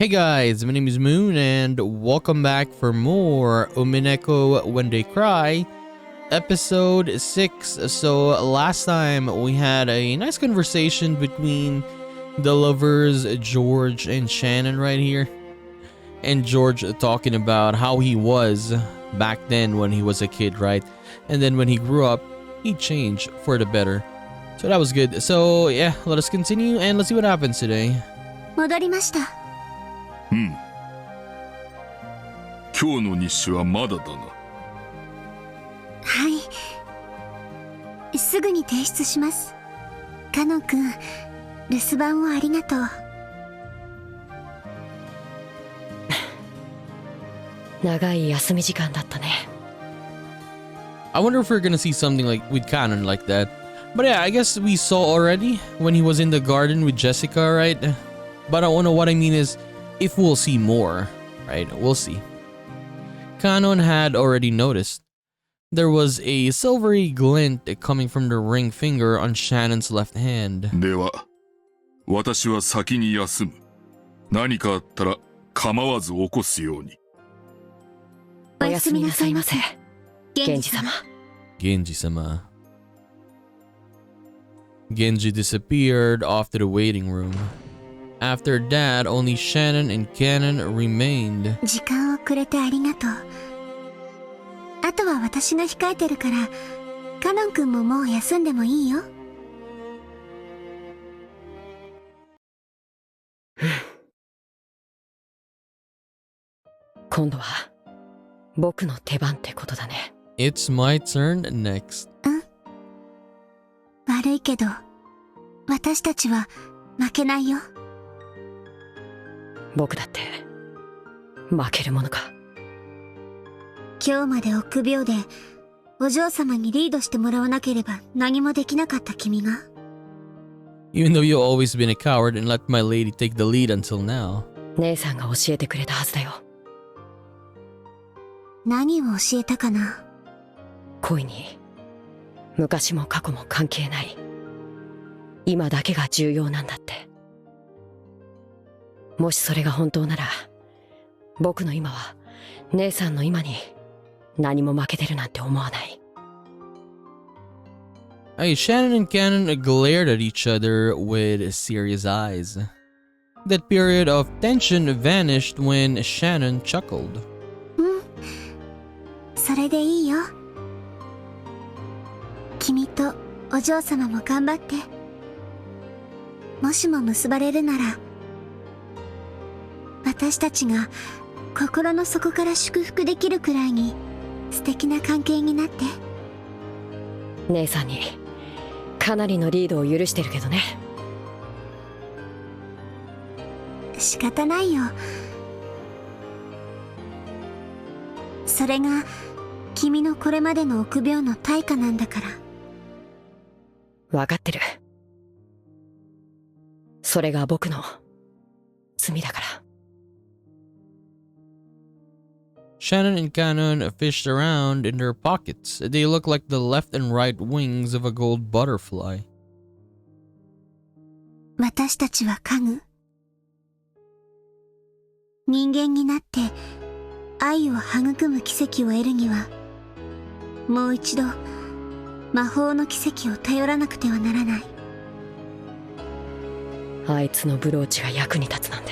Hey guys, my name is Moon and welcome back for more Umineko When They Cry, episode 6. So last time we had a nice conversation between the lovers George and Shannon right here. And George talking about how he was back then when he was a kid, right? And then when he grew up, he changed for the better. So that was good. So yeah, let us continue and let's see what happens today. 戻りました。うん。今日の日誌はまだだな。はい。すぐに提出します。カノン君、留守番をありがとう。長い休み時間だったね。I wonder if we're gonna see something like with Canon like that. But yeah, I guess we saw already when he was in the garden with Jessica, right? But I don't know what I mean is if we'll see more, right? We'll see. Canon had already noticed. There was a silvery glint coming from the ring finger on Shannon's left hand. では、私は先に休む。何かあったら構わず起こすように。おやすみなさいませ、源氏様。Genji-sama. Genji disappeared off to the waiting room. After that, only Shannon and Canon remained. 時間をくれてありがとう。あとは私が控えてるから、カノン君ももう休んでもいいよ。今度は僕の手番ってことだね。It's my turn next. 悪いけど、私たちは負けないよ。僕だって負けるものか。今日まで臆病でお嬢様にリードしてもらわなければ何もできなかった君が。Even though you've always been a coward and let my lady take the lead until now. 姉さんが教えてくれたはずだよ。何を教えたかな。恋に昔も過去も関係ない。今だけが重要なんだって。もしそれが本当なら、僕の今は姉さんの今に何も負けてるなんて思わない。Hey, Shannon and Canon glared at each other with serious eyes. That period of tension vanished when Shannon chuckled. それでいいよ。君とお嬢様も頑張って。もしも結ばれるなら、私たちが心の底から祝福できるくらいに素敵な関係になって。姉さんにかなりのリードを許してるけどね。仕方ないよ。それが君のこれまでの臆病の対価なんだから。分かってる。それが僕の罪だから。Shannon and Canon fished around in their pockets. They looked like the left and right wings of a gold butterfly. 私たちは家具。人間になって愛を育む奇跡を得るには、もう一度魔法の奇跡を頼らなくてはならない。あいつのブローチが役に立つなんて。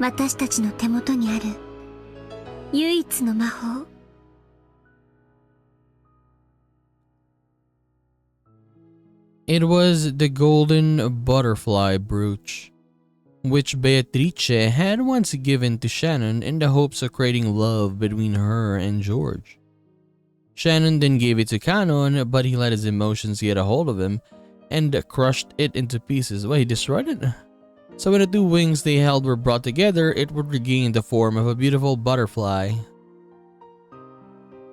私たちの手元にある唯一の魔法。It was the golden butterfly brooch, which Beatrice had once given to Shannon in the hopes of creating love between her and George. Shannon then gave it to Canon, but he let his emotions get a hold of him and crushed it into pieces. Wait, he destroyed it? So when the two wings they held were brought together, it would regain the form of a beautiful butterfly.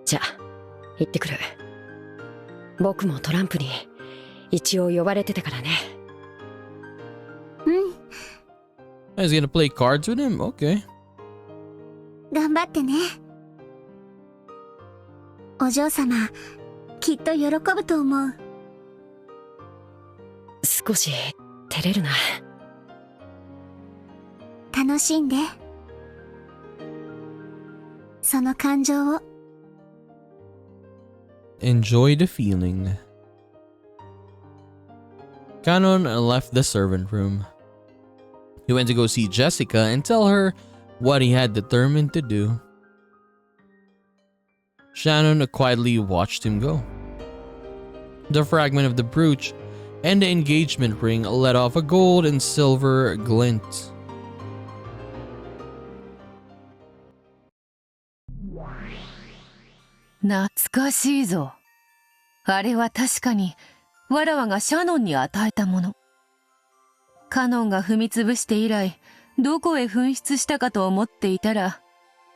じゃあ、行ってくる。僕もトランプに一応呼ばれてたからね。He's gonna play cards with him? Okay. 頑張ってね。お嬢様、きっと喜ぶと思う。少し照れるな。楽しんで。その感情を。Enjoy the feeling. Canon left the servant room. He went to go see Jessica and tell her what he had determined to do. Shannon quietly watched him go. The fragment of the brooch and the engagement ring let off a gold and silver glint. "懐かしいぞ。あれは確かにわらわがシャノンに与えたもの。カノンが踏みつぶして以来、どこへ紛失したかと思っていたら、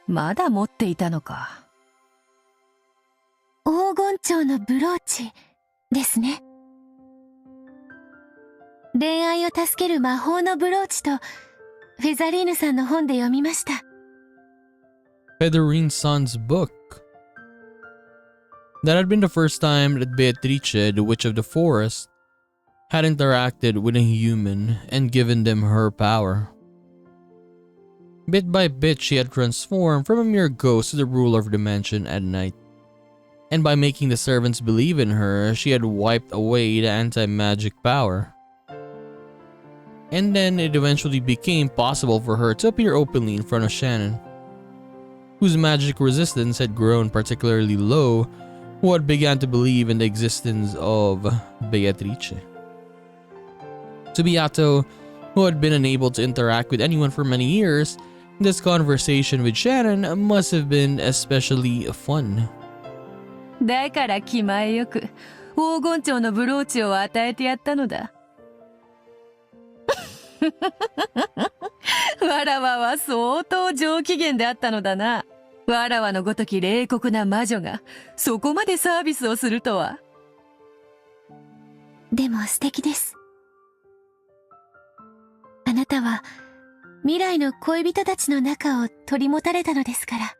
まだ持っていたのか。黄金蝶のブローチですね。恋愛を助ける魔法のブローチと、フェザリーヌさんの本で読みました。Federine's son's book. That had been the first time that Beatrice, the witch of the forest, had interacted with a human and given them her power. Bit by bit, she had transformed from a mere ghost to the ruler of the mansion at night. And by making the servants believe in her, she had wiped away the anti-magic power. And then it eventually became possible for her to appear openly in front of Shannon, whose magic resistance had grown particularly low, who had begun to believe in the existence of Beatrice. To Beato, who had been unable to interact with anyone for many years, this conversation with Shannon must have been especially fun. だから気前よく黄金蝶のブローチを与えてやったのだ。わらわは相当上機嫌であったのだな。わらわのごとき冷酷な魔女がそこまでサービスをするとは。でも素敵です。あなたは未来の恋人たちの仲を取り持たれたのですから。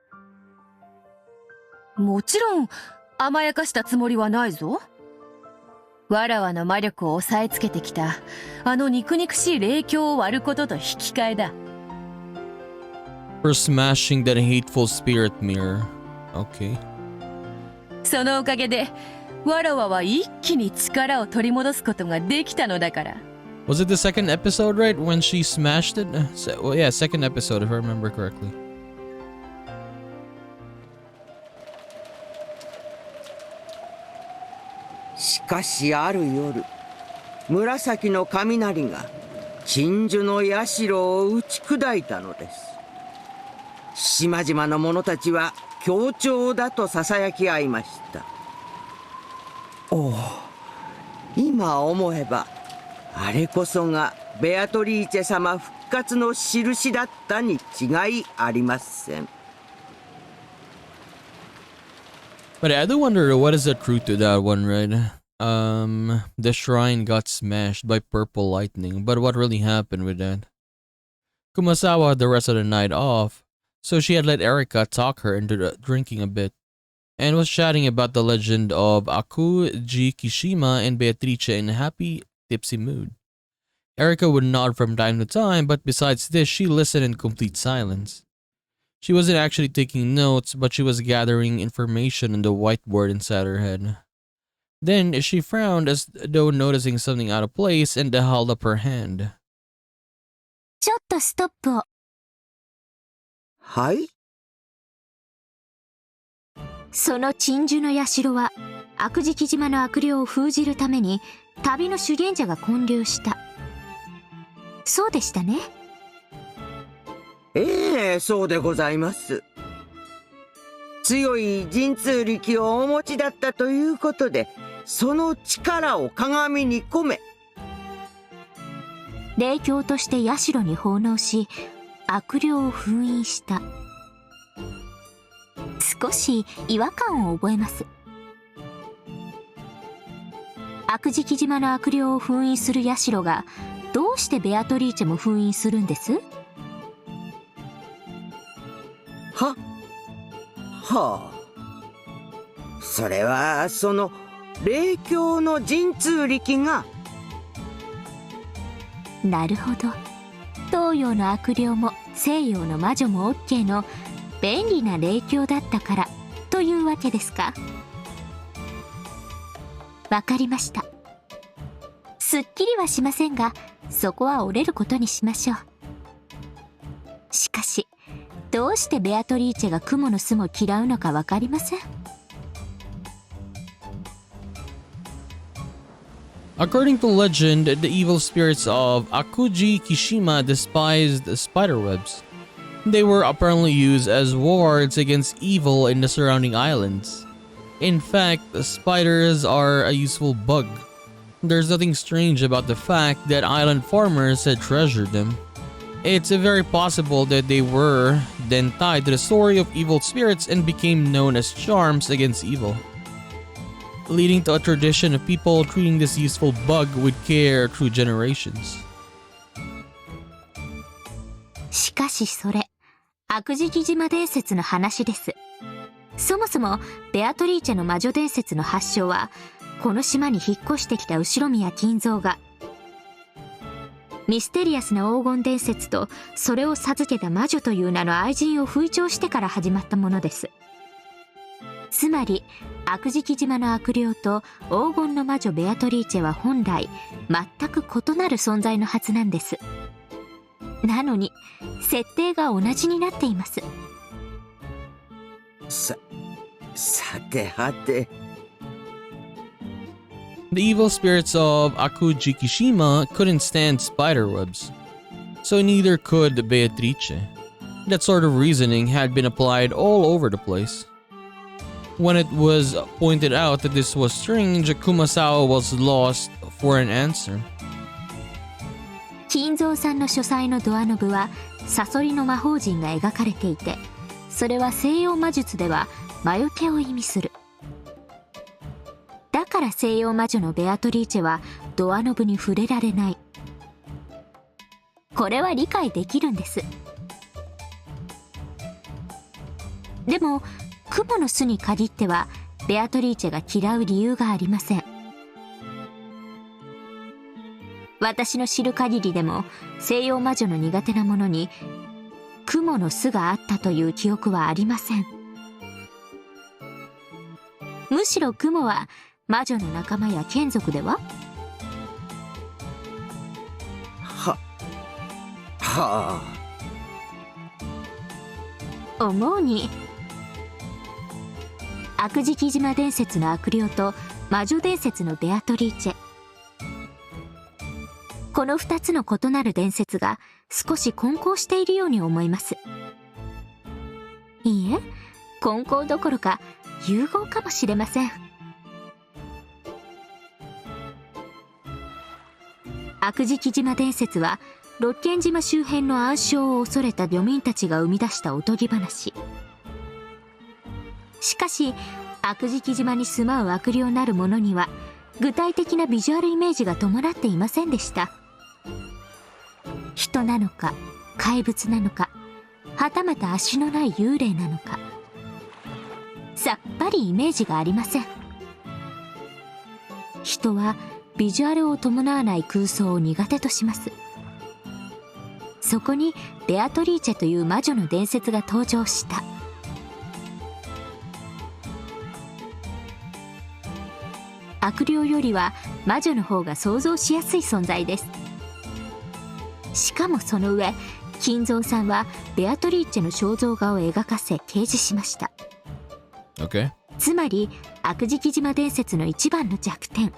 もちろん甘やかしたつもりはないぞ。わらわの魔力を抑えつけてきたあの肉々しい霊境を割ることと引き換えだ。For smashing that hateful spirit mirror. Okay. そのおかげでわらわは一気に力を取り戻すことができたのだから。Was it the second episode, right? When she smashed it? Well, yeah, second episode if I remember correctly. しかしある夜、紫の雷が鎮守の社を打ち砕いたのです。島々の者たちは協調だと囁き合いました。おお、今思えばあれこそがベアトリーチェ様復活の印だったに違いありません。But I do wonder what is the truth to that one, right? The shrine got smashed by purple lightning, but what really happened with that? Kumasawa had the rest of the night off, so she had let Erika talk her into drinking a bit, and was chatting about the legend of Aku, Ji, Kishima, and Beatrice in a happy, tipsy mood. Erika would nod from time to time, but besides this, she listened in complete silence. She wasn't actually taking notes, but she was gathering information on the whiteboard inside her head. Then she frowned as though noticing something out of place and held up her hand. ちょっとストップを。はい。その鎮守の社は悪食島の悪霊を封じるために旅の修験者が建立した。そうでしたね。ええ、そうでございます。強い神通力をお持ちだったということで、その力を鏡に込め、霊境として社に奉納し、悪霊を封印した。少し違和感を覚えます。悪食島の悪霊を封印する社がどうしてベアトリーチェも封印するんです？はあ、それはその霊境の神通力が。なるほど、東洋の悪霊も西洋の魔女も OK の便利な霊境だったからというわけですか。わかりました。すっきりはしませんが、そこは折れることにしましょう。しかし、どうしてベアトリーチェが蜘蛛の巣も嫌うのかわかりません。According to legend, the evil spirits of Akuji Kishima despised spiderwebs. They were apparently used as wards against evil in the surrounding islands. In fact, spiders are a useful bug. There's nothing strange about the fact that island farmers had treasured them. It's very possible that they were then tied to the story of evil spirits and became known as charms against evil, leading to a tradition of people treating this useful bug with care through generations. しかしそれ、悪食島伝説の話です。そもそもベアトリーチェの魔女伝説の発祥は、この島に引っ越してきた後宮金蔵がミステリアスな黄金伝説とそれを授けた魔女という名の愛人を吹聴してから始まったものです。つまり悪食島の悪霊と黄金の魔女ベアトリーチェは本来全く異なる存在のはずなんです。なのに設定が同じになっています。さてはて。The evil spirits of Akuji Kishima couldn't stand spiderwebs, so neither could Beatrice. That sort of reasoning had been applied all over the place. When it was pointed out that this was strange, Kumasawa was lost for an answer. 金蔵さんの書斎のドアノブはサソリの魔法陣が描かれていて、それは西洋魔術では魔除けを意味する。だから西洋魔女のベアトリーチェはドアノブに触れられない。これは理解できるんです。でも蜘蛛の巣に限ってはベアトリーチェが嫌う理由がありません。私の知る限りでも西洋魔女の苦手なものに蜘蛛の巣があったという記憶はありません。むしろ蜘蛛は魔女の仲間や眷属では？はあ。思うに悪食島伝説の悪霊と魔女伝説のベアトリーチェ、この2つの異なる伝説が少し混交しているように思います。いいえ、混交どころか融合かもしれません。悪食島伝説は六軒島周辺の暗礁を恐れた漁民たちが生み出したおとぎ話。しかし悪食島に住まう悪霊なる者には具体的なビジュアルイメージが伴っていませんでした。人なのか怪物なのか、はたまた足のない幽霊なのか、さっぱりイメージがありません。人はビジュアルを伴わない空想を苦手とします。そこにベアトリーチェという魔女の伝説が登場した。悪霊よりは魔女の方が想像しやすい存在です。しかもその上、金蔵さんはベアトリーチェの肖像画を描かせ掲示しました。Okay. つまり悪食島伝説の一番の弱点、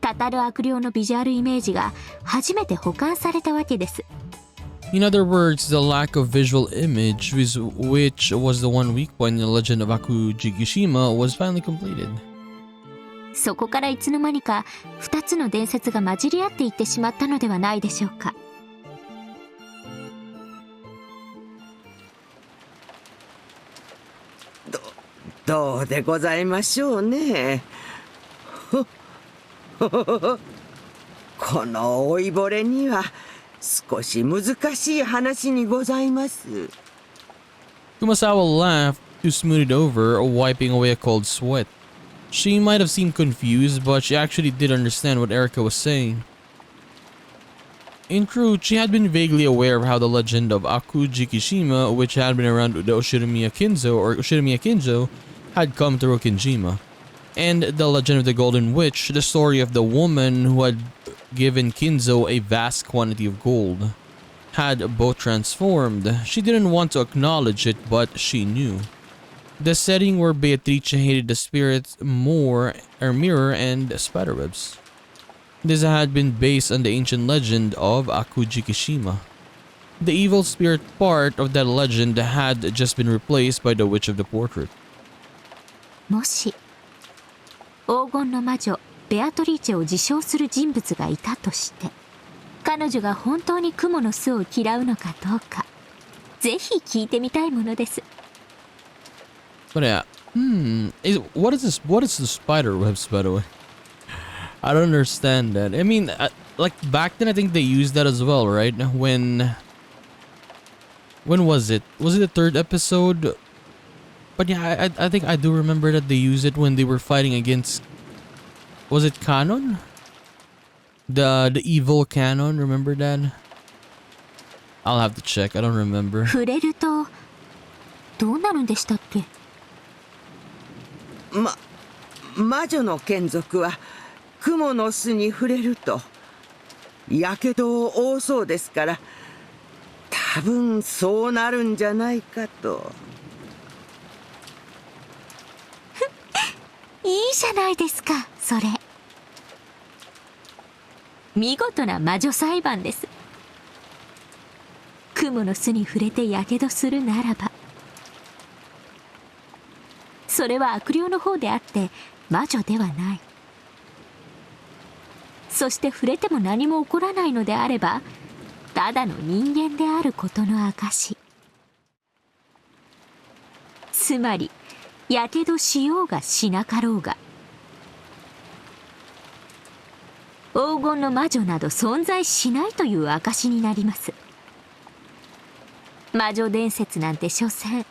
たたる悪霊のビジュアルイメージが初めて保管されたわけです。In other words, the lack of visual image, which was the one weak point in the legend of Akujigishima, was finally completed. そこからいつの間にか2つの伝説が混じり合っていってしまったのではないでしょうか。どうでございましょうね。この老いぼれには少し難しい話にございます。Kumasawa laughed to smooth it over, wiping away a cold sweat. She might have seemed confused, but she actually did understand what Erica was saying. In truth, she had been vaguely aware of how the legend of Akuji Kishima, which had been around the Ushirimiya Kinzo, had come through Kinjima. And the legend of the Golden Witch, the story of the woman who had given Kinzo a vast quantity of gold, had both transformed. She didn't want to acknowledge it, but she knew. The setting where Beatrice hated the spirits mirror and spiderwebs. This had been based on the ancient legend of Akuji Kishima. The evil spirit part of that legend had just been replaced by the witch of the portrait. もし黄金の魔女ベアトリーチェを自称する人物がいたとして、彼女が本当に蜘蛛の巣を嫌うのかどうか、ぜひ聞いてみたいものです。 But yeah, what is the spider webs, by the way? I don't understand that. I mean, like back then I think they used that as well, right? When was it? Was it the third episode? But yeah, I think I do remember that they used it when they were fighting against, was it Canon? The evil Canon, remember that? I'll have to check, I don't remember. 触れるとどうなるんでしたっけ？魔女の眷属は蜘蛛の巣に触れるとやけどを負うそうですから、多分そうなるんじゃないかと。いいじゃないですか、それ。見事な魔女裁判です。蜘蛛の巣に触れてやけどするならば、それは悪霊の方であって魔女ではない。そして触れても何も起こらないのであれば、ただの人間であることの証。つまりやけどしようがしなかろうが、黄金の魔女など存在しないという証になります。魔女伝説なんて所詮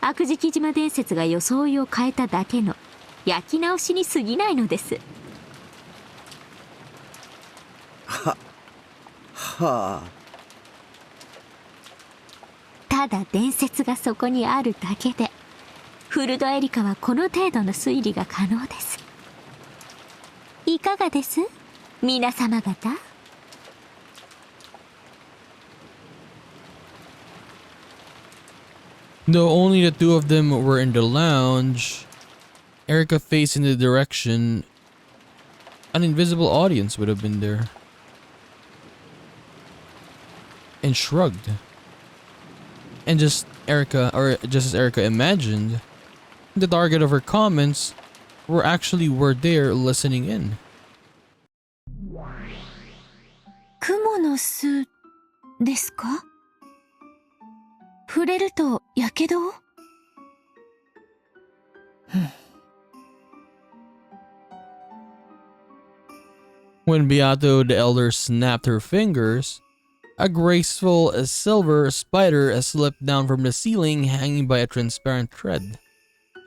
悪事木島伝説が装いを変えただけの焼き直しに過ぎないのです。はあ。ただ伝説がそこにあるだけで、フルドエリカはこの程度の推理が可能です。いかがです、皆様方Though only the two of them were in the lounge, Erica faced in the direction an invisible audience would have been there, and shrugged. And just as Erica imagined, the target of her comments were there listening in. 蜘蛛の巣ですか？触れるとやけどを？When Beato the Elder snapped her fingers, a graceful silver spider slipped down from the ceiling, hanging by a transparent thread.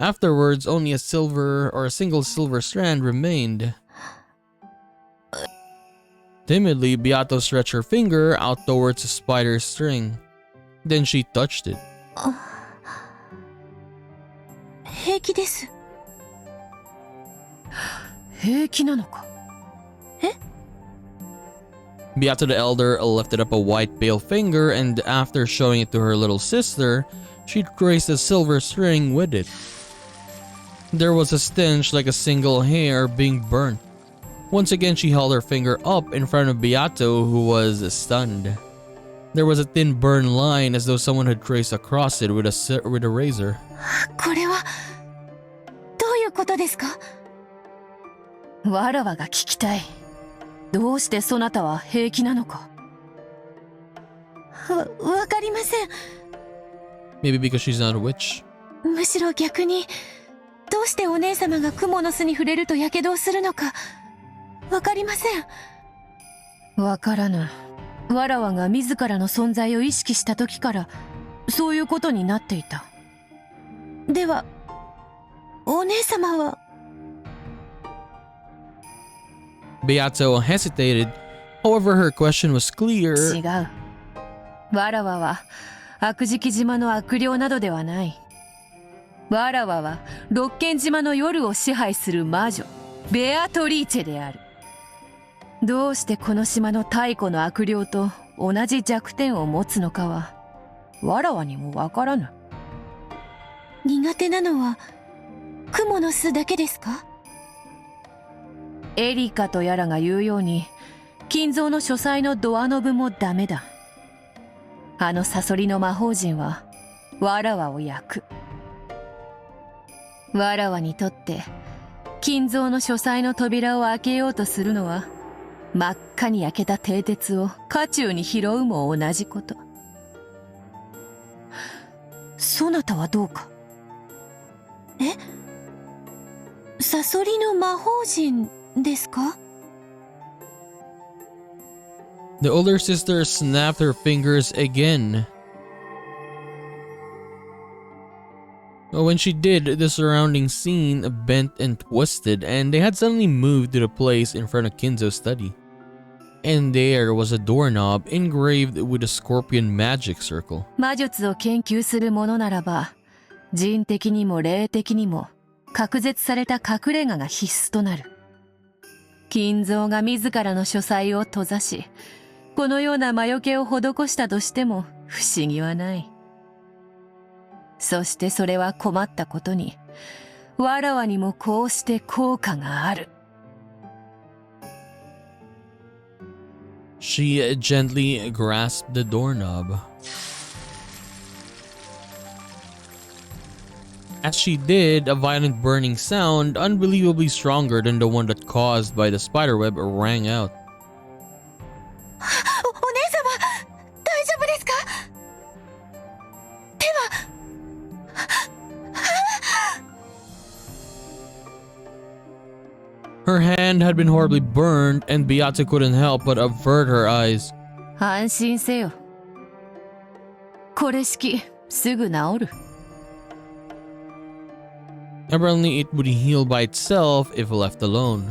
Afterwards, only a single silver strand remained. Timidly, Beato stretched her finger out towards the spider's string. Then she touched it. 平気です。平気なのか？ Beato the Elder lifted up a white pale finger, and after showing it to her little sister, she traced a silver string with it. There was a stench like a single hair being burnt. Once again, she held her finger up in front of Beato, who was stunned. There was a thin burn line as though someone had traced across it with a razor. これはどういうことですか？わらわが聞きたい。どうしてそなたは平気なのか？わかりません。 Maybe because she's not a witch. むしろ逆に、どうしてお姉様が蜘蛛の巣に触れるとやけどをするのかわかりません。わからぬ。わらわが自らの存在を意識した時からそういうことになっていた。ではお姉様は？ Beato hesitated, However, her question was clear. 違う。わらわは悪食島の悪霊などではない。わらわは六軒島の夜を支配する魔女ベアトリーチェである。どうしてこの島の太古の悪霊と同じ弱点を持つのかはわらわにもわからぬ。苦手なのは雲の巣だけですか？エリカとやらが言うように金蔵の書斎のドアノブもダメだ。あのサソリの魔法陣はわらわを焼く。わらわにとって金蔵の書斎の扉を開けようとするのは真っ赤に焼けた蹄鉄を家中に拾うも同じこと。そなたはどうか？サソリの魔法陣ですか？ The older sister snapped her fingers again. When she did, the surrounding scene bent and twisted, and they had suddenly moved to the place in front of Kinzo's study. And there was a doorknob engraved with a scorpion magic circle. 魔術を研究するものならば、人的にも霊的にも隔絶された隠れ家が必須となる。金蔵が自らの書斎を閉ざし、このような魔除けを施したとしても不思議はない。そしてそれは困ったことに、わらわにもこうして効果がある。She gently grasped the doorknob. As she did, a violent burning sound, unbelievably stronger than the one that caused by the spiderweb, rang out. お姉様、大丈夫ですか？手は。Her hand had been horribly burned, and Beate couldn't help but avert her eyes. 安心せよ。これしき、すぐ治る。Apparently, it would heal by itself if left alone.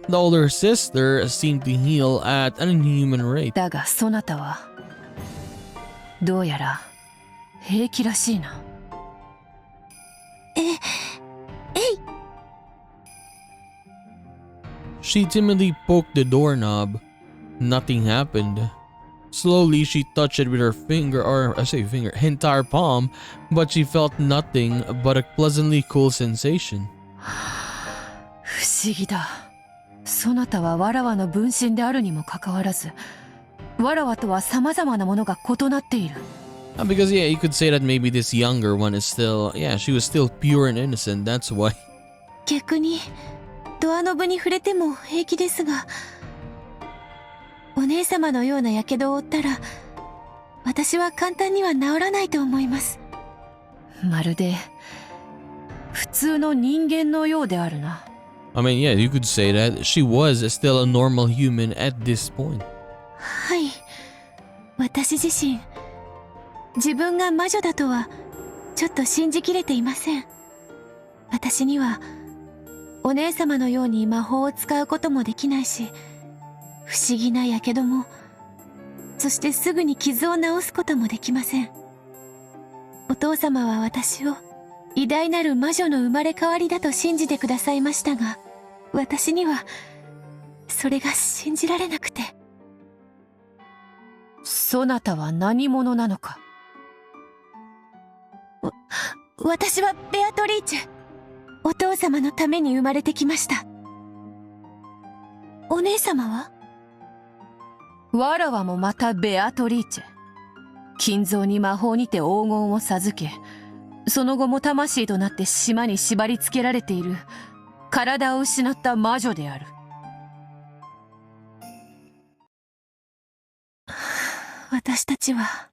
The older sister seemed to heal at an inhuman rate. だがそなたは、どうやら平気らしいな。She timidly poked the doorknob. Nothing happened. Slowly, she touched it with her entire palm, but she felt nothing but a pleasantly cool sensation. 不思議だ。そなたはわらわの分身であるにもかかわらず、わらわとは様々なものが異なっている。Because yeah, you could say that maybe this younger one is still, she was still pure and innocent, that's why. 逆にドアノブに触れても平気ですが、お姉様のような火傷を負ったら私は簡単には治らないと思います。まるで普通の人間のようであるな。I mean, yeah, you could say that. She was still a normal human at this point. はい、私自身自分が魔女だとはちょっと信じきれていません。私にはお姉様のように魔法を使うこともできないし、不思議な火傷も、そしてすぐに傷を治すこともできません。お父様は私を偉大なる魔女の生まれ変わりだと信じてくださいましたが、私にはそれが信じられなくて。そなたは何者なのか？私はベアトリーチェ。お父様のために生まれてきました。お姉様は？わらわもまたベアトリーチェ。金蔵に魔法にて黄金を授け、その後も魂となって島に縛り付けられている体を失った魔女である。私たちは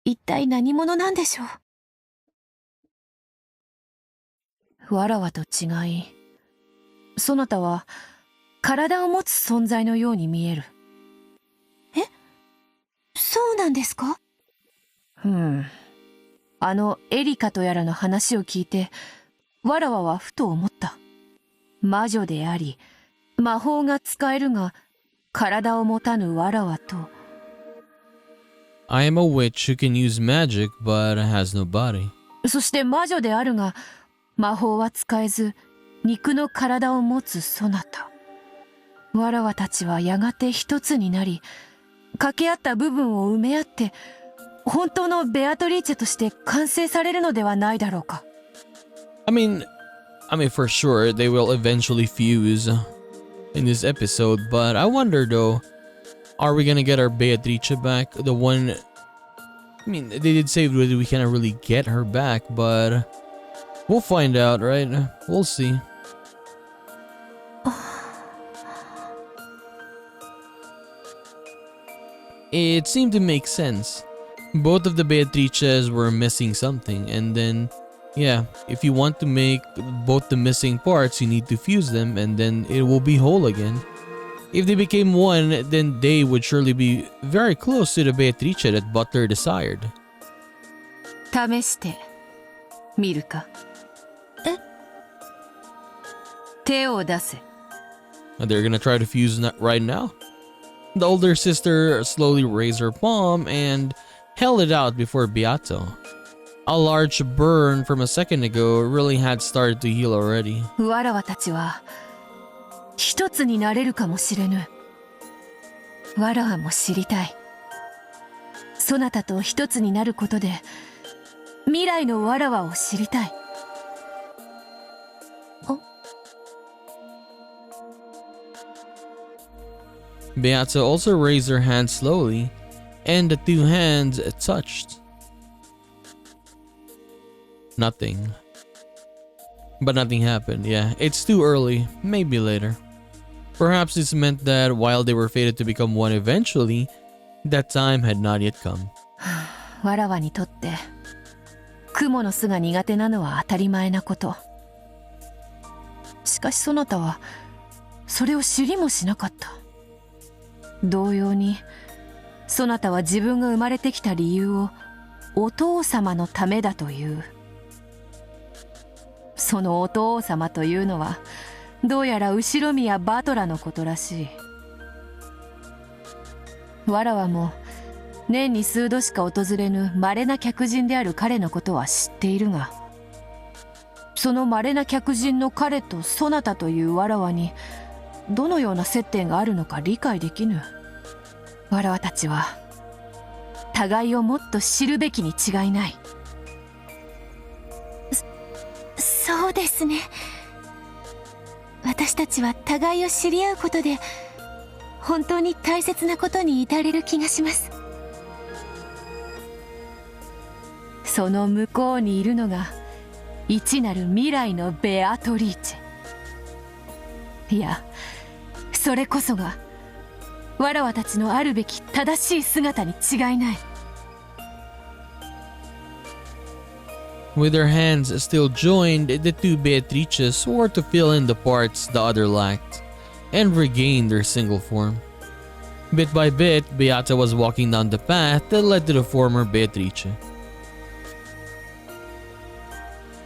一体何者なんでしょう。わらわと違い、そなたは体を持つ存在のように見える。え？そうなんですか？あのエリカとやらの話を聞いて、わらわはふと思った。魔女であり、魔法が使えるが、体を持たぬわらわと、I am a witch who can use magic but has no body. そして魔女であるが魔法は使えず肉の体を持つそなた。わらわたちはやがて一つになり、掛け合った部分を埋め合って本当のベアトリーチェとして完成されるのではないだろうか。I mean for sure they will eventually fuse in this episode, but I wonder though, are we gonna get our Beatrice back? The one, I mean, they did say that we cannot really get her back, but we'll find out, right? We'll see. It seemed to make sense. Both of the Beatrices were missing something, and then, yeah, if you want to make both the missing parts, you need to fuse them, and then it will be whole again. If they became one, then they would surely be very close to the Beatrice that Butler desired. 試してみるか。え？手を出せ。They're gonna try to fuse right now. The older sister slowly raised her palm and held it out before Beato. A large burn from a second ago really had started to heal already. わらわたちは一つになれるかもしれぬ。わらわも知りたい。そなたと一つになることで未来のわらわを知りたい。Beato also raised her hand slowly, and the two hands touched. Nothing. But nothing happened, yeah. It's too early, maybe later. Perhaps this meant that while they were fated to become one eventually, that time had not yet come. わらわにとって雲の巣が苦手なのは当たり前なこと。しかしそなたはそれを知りもしなかった。同様にそなたは自分が生まれてきた理由をお父様のためだという。そのお父様というのはどうやら後宮バトラのことらしい。わらわも年に数度しか訪れぬ稀な客人である彼のことは知っているが、その稀な客人の彼とそなたというわらわにどのような接点があるのか理解できぬ。わらわたちは互いをもっと知るべきに違いない。そうですね。私たちは互いを知り合うことで本当に大切なことに至れる気がします。その向こうにいるのが一なる未来のベアトリーチェ。いや、それこそがわらわたちのあるべき正しい姿に違いない。With their hands still joined, the two Beatrices swore to fill in the parts the other lacked and regain their single form. Bit by bit, Beata was walking down the path that led to the former Beatrice.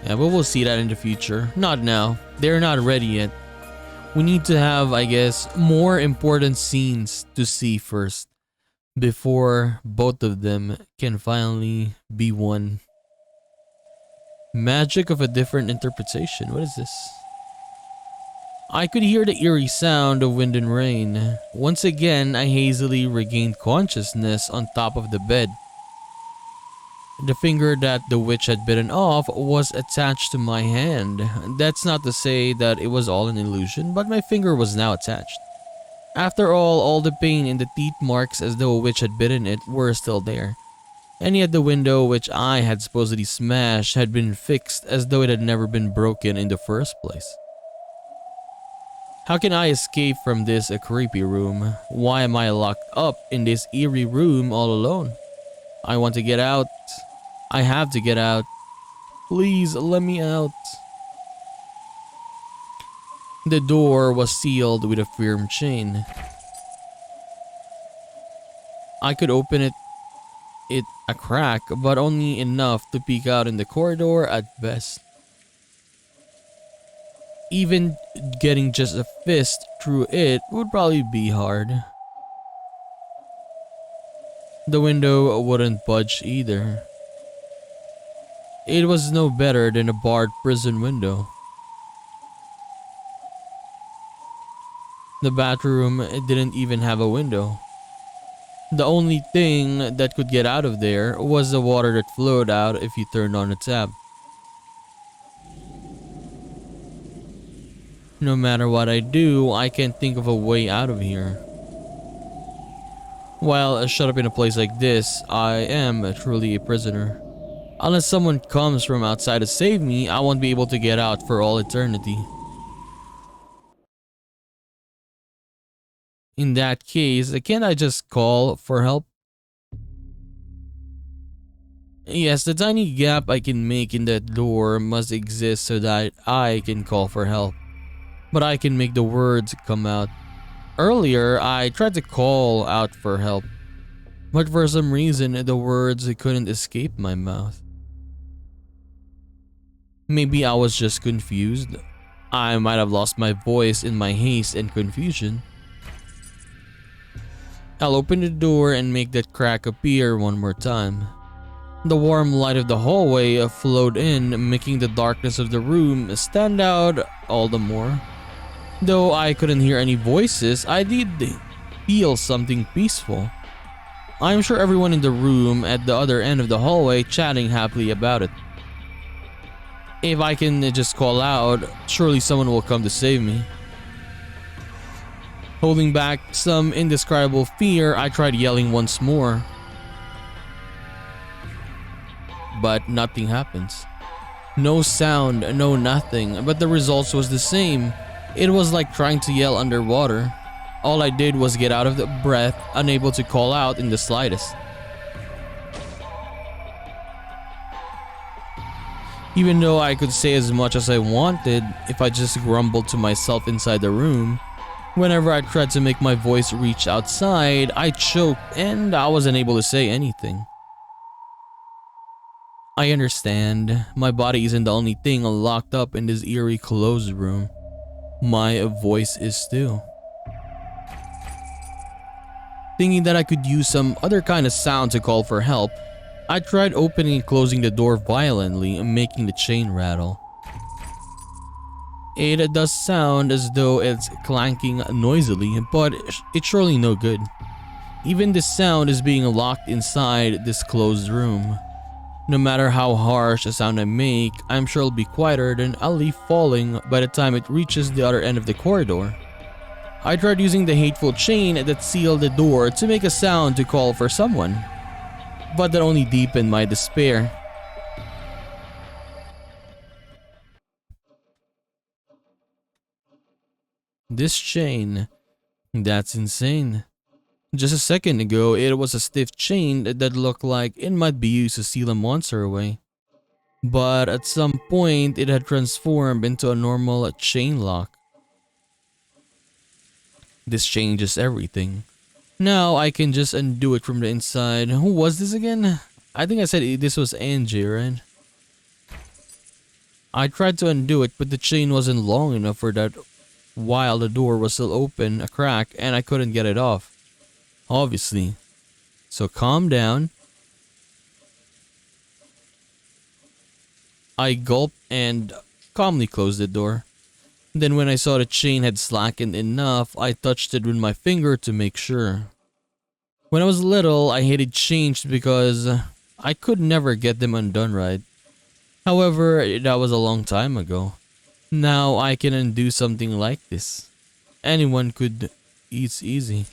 Yeah, but we'll see that in the future. Not now. They're not ready yet. We need to have, I guess, more important scenes to see first before both of them can finally be one. Magic of a different interpretation. What is this? I could hear the eerie sound of wind and rain. Once again, I hazily regained consciousness on top of the bed. The finger that the witch had bitten off was attached to my hand. That's not to say that it was all an illusion, but my finger was now attached. After all the pain in the teeth marks as though a witch had bitten it were still there. And yet the window which I had supposedly smashed had been fixed as though it had never been broken in the first place. How can I escape from this creepy room? Why am I locked up in this eerie room all alone? I want to get out. I have to get out. Please let me out. The door was sealed with a firm chain. I could open it a crack, but only enough to peek out in the corridor at best. Even getting just a fist through it would probably be hard. The window wouldn't budge either. It was no better than a barred prison window. The bathroom didn't even have a window. The only thing that could get out of there was the water that flowed out if you turned on the tap. No matter what I do, I can't think of a way out of here. While shut up in a place like this, I am truly a prisoner. Unless someone comes from outside to save me, I won't be able to get out for all eternity. In that case, can't I just call for help? Yes, the tiny gap I can make in that door must exist so that I can call for help. But I can make the words come out. Earlier, I tried to call out for help, but for some reason, the words couldn't escape my mouth. Maybe I was just confused. I might have lost my voice in my haste and confusion. I'll open the door and make that crack appear one more time. The warm light of the hallway flowed in, making the darkness of the room stand out all the more. Though I couldn't hear any voices, I did feel something peaceful. I'm sure everyone in the room at the other end of the hallway chatting happily about it. If I can just call out, surely someone will come to save me. Holding back some indescribable fear, I tried yelling once more. But nothing happens. No sound, no nothing, but the results was the same. It was like trying to yell underwater. All I did was get out of the breath, unable to call out in the slightest. Even though I could say as much as I wanted, if I just grumbled to myself inside the room, whenever I tried to make my voice reach outside, I choked and I wasn't able to say anything. I understand, my body isn't the only thing locked up in this eerie closed room. My voice is too. Thinking that I could use some other kind of sound to call for help, I tried opening and closing the door violently, making the chain rattle. It does sound as though it's clanking noisily, but it's surely no good. Even this sound is being locked inside this closed room. No matter how harsh a sound I make, I'm sure it'll be quieter than a leaf falling by the time it reaches the other end of the corridor. I tried using the hateful chain that sealed the door to make a sound to call for someone, but that only deepened my despair. This chain, that's insane. Just a second ago, it was a stiff chain that looked like it might be used to seal a monster away. But at some point, it had transformed into a normal chain lock. This changes everything. Now I can just undo it from the inside. Who was this again? I think I said this was Angie, right? I tried to undo it, but the chain wasn't long enough for that while the door was still open, a crack, and I couldn't get it off. Obviously. So calm down. I gulped and calmly closed the door. Then when I saw the chain had slackened enough, I touched it with my finger to make sure. When I was little, I hated chains because I could never get them undone right. However, that was a long time ago. Now I can undo something like this. Anyone could. It's easy.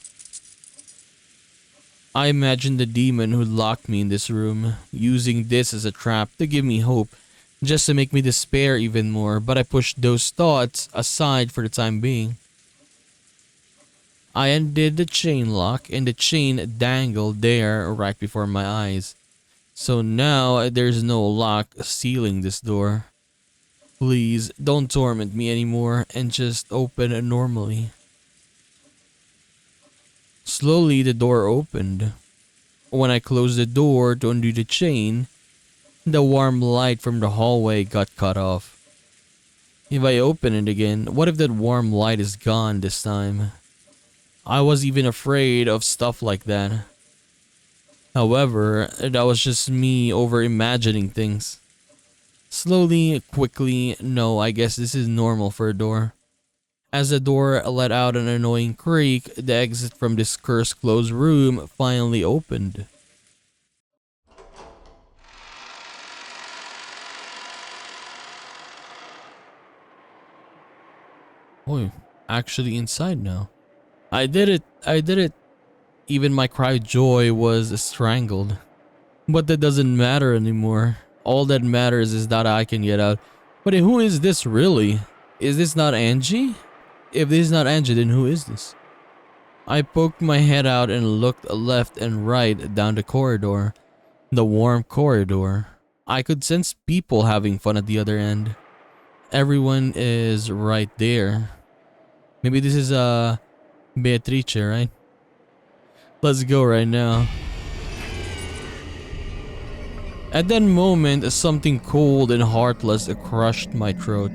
I imagined the demon who locked me in this room, using this as a trap to give me hope, just to make me despair even more, but I pushed those thoughts aside for the time being. I undid the chain lock and the chain dangled there right before my eyes. So now there's no lock sealing this door. Please don't torment me anymore and just open it normally. Slowly the door opened. When I closed the door to undo the chain, the warm light from the hallway got cut off. If I open it again, what if that warm light is gone this time? I was even afraid of stuff like that. However, that was just me over imagining things. Slowly, quickly, no, I guess this is normal for a door. As the door let out an annoying creak, the exit from this cursed closed room finally opened. Oh, actually inside now. I did it! I did it! Even my cry of joy was strangled. But that doesn't matter anymore. All that matters is that I can get out. But who is this really? Is this not Angie? If this is not Angie, then who is this? I poked my head out and looked left and right down the corridor. The warm corridor. I could sense people having fun at the other end. Everyone is right there. Maybe this is Beatrice, right? Let's go right now. At that moment, something cold and heartless crushed my throat.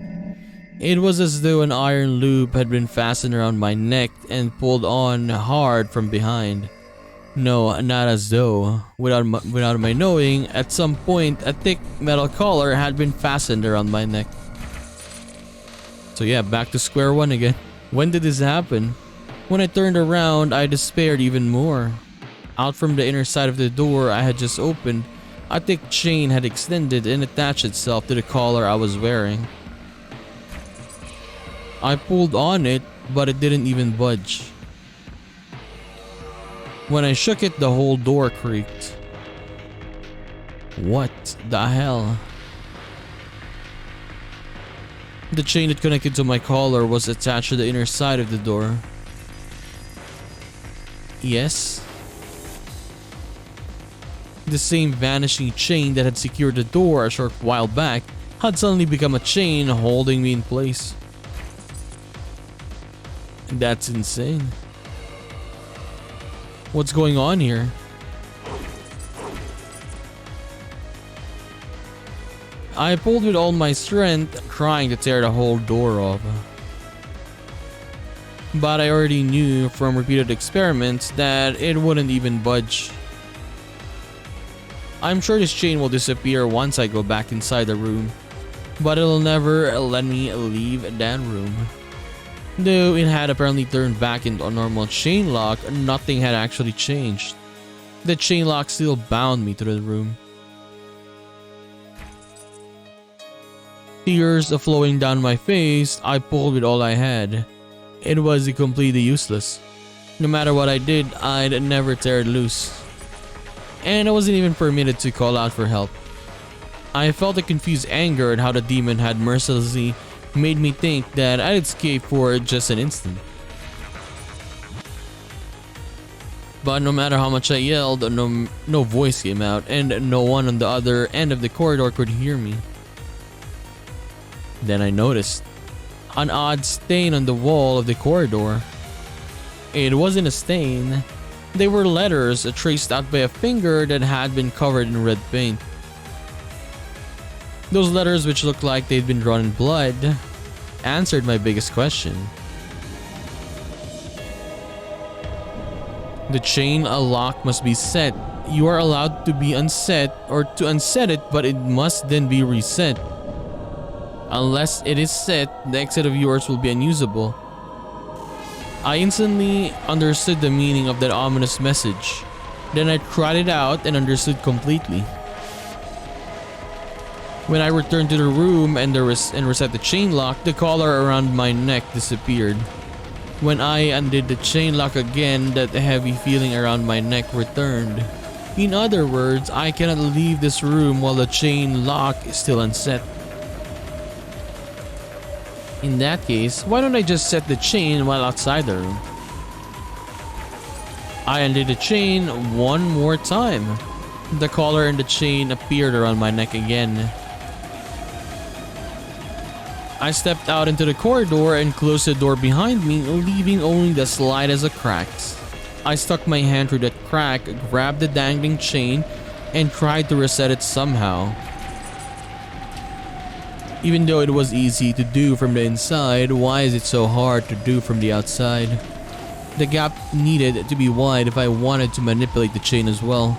It was as though an iron loop had been fastened around my neck and pulled on hard from behind. No, not as though. Without my knowing, at some point, a thick metal collar had been fastened around my neck. So yeah, back to square one again. When did this happen? When I turned around, I despaired even more. Out from the inner side of the door I had just opened, a thick chain had extended and attached itself to the collar I was wearing. I pulled on it, but it didn't even budge. When I shook it, the whole door creaked. What the hell? The chain that connected to my collar was attached to the inner side of the door. Yes. The same vanishing chain that had secured the door a short while back had suddenly become a chain holding me in place. That's insane. What's going on here? I pulled with all my strength, trying to tear the whole door off. But I already knew from repeated experiments that it wouldn't even budge. I'm sure this chain will disappear once I go back inside the room, but it'll never let me leave that room. Though it had apparently turned back into a normal chain lock, nothing had actually changed. The chain lock still bound me to the room. Tears flowing down my face, I pulled with all I had. It was completely useless. No matter what I did, I'd never tear it loose. And I wasn't even permitted to call out for help. I felt a confused anger at how the demon had mercilessly made me think that I'd escape for just an instant. But no matter how much I yelled, no voice came out, and no one on the other end of the corridor could hear me. Then I noticed an odd stain on the wall of the corridor. It wasn't a stain. They were letters traced out by a finger that had been covered in red paint. Those letters, which looked like they'd been drawn in blood, answered my biggest question. The chain lock must be set. You are allowed to be unset or to unset it, but it must then be reset. Unless it is set, the exit of yours will be unusable. I instantly understood the meaning of that ominous message. Then I tried it out and understood completely. When I returned to the room and reset the chain lock, the collar around my neck disappeared. When I undid the chain lock again, that heavy feeling around my neck returned. In other words, I cannot leave this room while the chain lock is still unset. In that case, why don't I just set the chain while outside the room? I undid the chain one more time. The collar and the chain appeared around my neck again. I stepped out into the corridor and closed the door behind me, leaving only the slightest of cracks. I stuck my hand through that crack, grabbed the dangling chain, and tried to reset it somehow. Even though it was easy to do from the inside, why is it so hard to do from the outside? The gap needed to be wide if I wanted to manipulate the chain as well.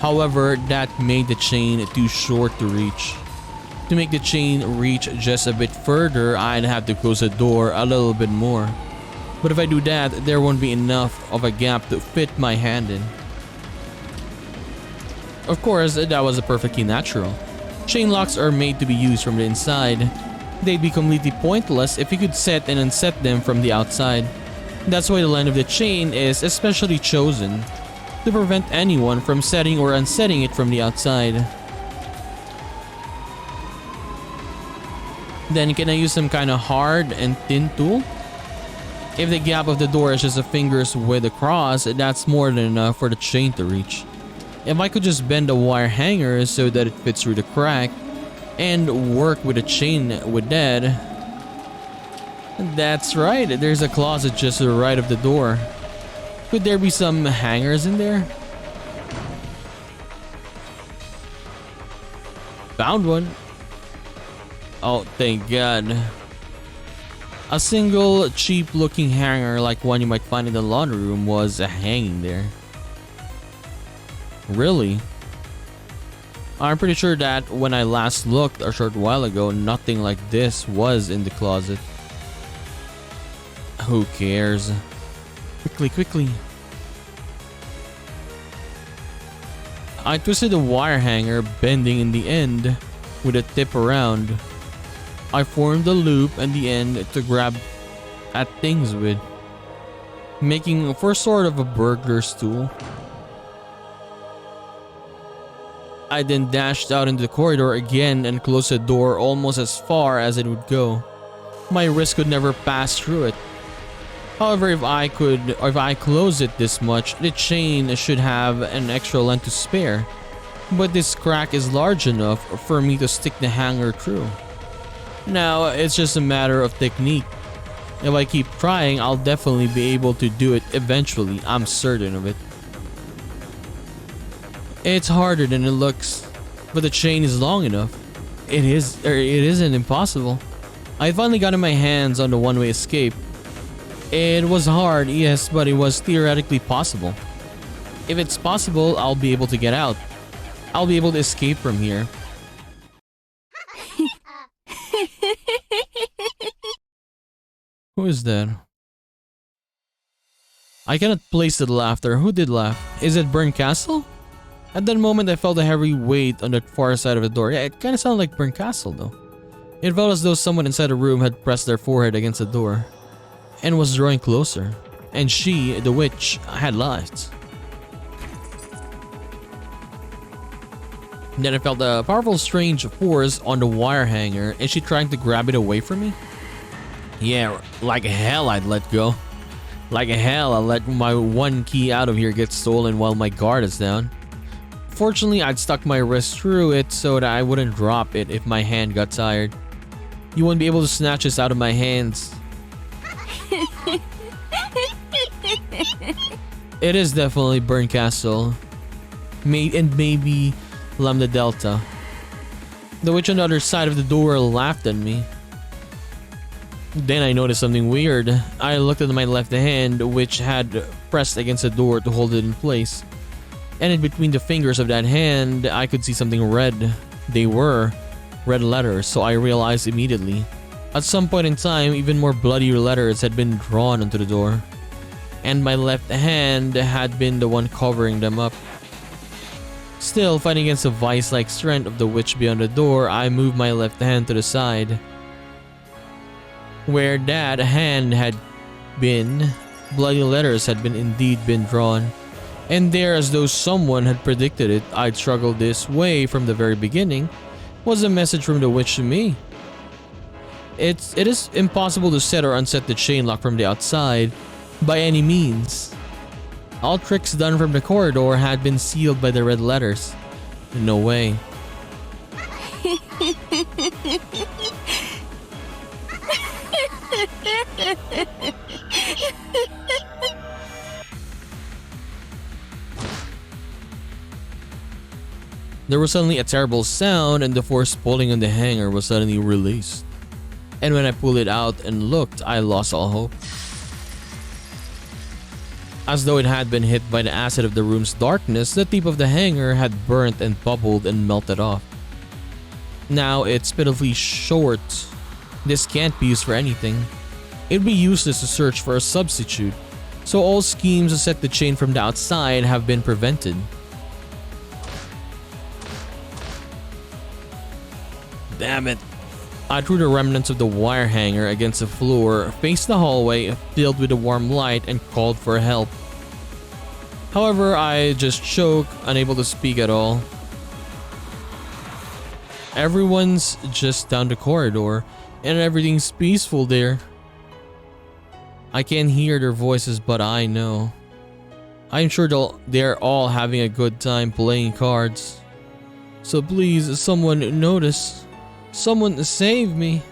However, that made the chain too short to reach. To make the chain reach just a bit further, I'd have to close the door a little bit more. But if I do that, there won't be enough of a gap to fit my hand in. Of course, that was perfectly natural. Chain locks are made to be used from the inside. They'd be completely pointless if you could set and unset them from the outside. That's why the length of the chain is especially chosen, to prevent anyone from setting or unsetting it from the outside. Then can I use some kind of hard and thin tool? If the gap of the door is just a finger's width across, that's more than enough for the chain to reach. If I could just bend the wire hanger so that it fits through the crack and work with the chain with that. That's right, there's a closet just to the right of the door. Could there be some hangers in there? Found one. Oh, thank God. A single cheap looking hanger like one you might find in the laundry room was hanging there. Really? I'm pretty sure that when I last looked a short while ago, nothing like this was in the closet. Who cares? Quickly. I twisted the wire hanger, bending in the end with a tip around. I formed the loop and the end to grab at things with, making for sort of a burglar's tool. I then dashed out into the corridor again and closed the door almost as far as it would go. My wrist could never pass through it. However, if I close it this much, the chain should have an extra length to spare. But this crack is large enough for me to stick the hanger through. Now, it's just a matter of technique. If I keep trying, I'll definitely be able to do it eventually, I'm certain of it. It's harder than it looks, but the chain is long enough. It isn't impossible. I finally got my hands on the one-way escape. It was hard, yes, but it was theoretically possible. If it's possible, I'll be able to get out. I'll be able to escape from here. Who is that? I cannot place the laughter. Who did laugh? Is it Burn Castle? At that moment, I felt a heavy weight on the far side of the door. Yeah, it kind of sounded like Burn Castle though. It felt as though someone inside the room had pressed their forehead against the door and was drawing closer. And she, the witch, had lied. Then I felt a powerful strange force on the wire hanger. Is she trying to grab it away from me? Yeah, like hell I'd let go. Like hell I'll let my one key out of here get stolen while my guard is down. Fortunately, I'd stuck my wrist through it so that I wouldn't drop it if my hand got tired. You wouldn't be able to snatch this out of my hands. It is definitely Burn Castle. Maybe Lambda Delta. The witch on the other side of the door laughed at me. Then I noticed something weird. I looked at my left hand, which had pressed against the door to hold it in place. And in between the fingers of that hand, I could see something red. They were red letters, so I realized immediately. At some point in time, even more bloody letters had been drawn onto the door. And my left hand had been the one covering them up. Still, fighting against the vice-like strength of the witch beyond the door, I moved my left hand to the side. Where that hand had been, bloody letters had indeed been drawn. And there, as though someone had predicted it, I'd struggled this way from the very beginning, was a message from the witch to me. It is impossible to set or unset the chain lock from the outside, by any means. All tricks done from the corridor had been sealed by the red letters. No way. There was suddenly a terrible sound and the force pulling on the hanger was suddenly released. And when I pulled it out and looked, I lost all hope. As though it had been hit by the acid of the room's darkness, the tip of the hanger had burnt and bubbled and melted off. Now it's pitifully short. This can't be used for anything. It'd be useless to search for a substitute, so all schemes to set the chain from the outside have been prevented. Damn it. I threw the remnants of the wire hanger against the floor, faced the hallway filled with a warm light, and called for help. However, I just choked, unable to speak at all. Everyone's just down the corridor, and everything's peaceful there. I can't hear their voices, but I know. I'm sure they're all having a good time playing cards. So please, someone notice. Someone save me.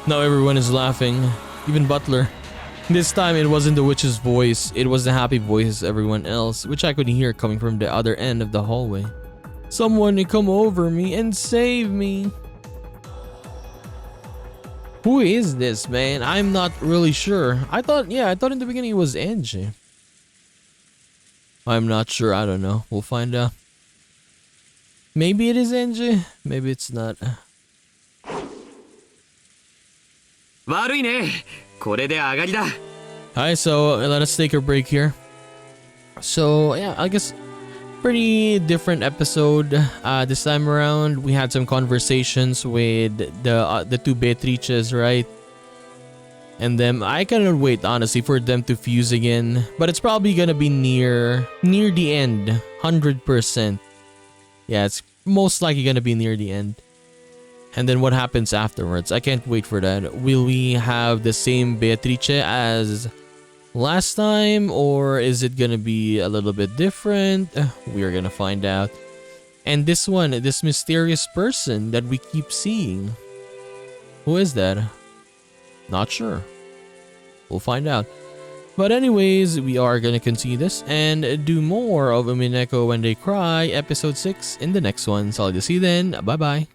Now everyone is laughing, even Butler. This time it wasn't the witch's voice, it was the happy voice of everyone else, which I could hear coming from the other end of the hallway. Someone come over me and save me. Who is this, man? I'm not really sure. I thought in the beginning it was Angie. I'm not sure, I don't know. We'll find out. Maybe it is Angie, maybe it's not. 悪いね。これで上がりだ。 Alright, so let us take a break here. So yeah, I guess pretty different episode. This time around, we had some conversations with the two Beatrices, right? And then I cannot wait, honestly, for them to fuse again. But it's probably gonna be near the end, 100%. Yeah, it's most likely gonna be near the end. And then what happens afterwards? I can't wait for that. Will we have the same Beatrice as last time, or is it gonna be a little bit different? We're gonna find out. And this one, this mysterious person that we keep seeing, who is that? Not sure. We'll find out. But anyways, we are gonna continue this and do more of Umineko When They Cry episode 6 in the next one. So I'll see you then. Bye bye.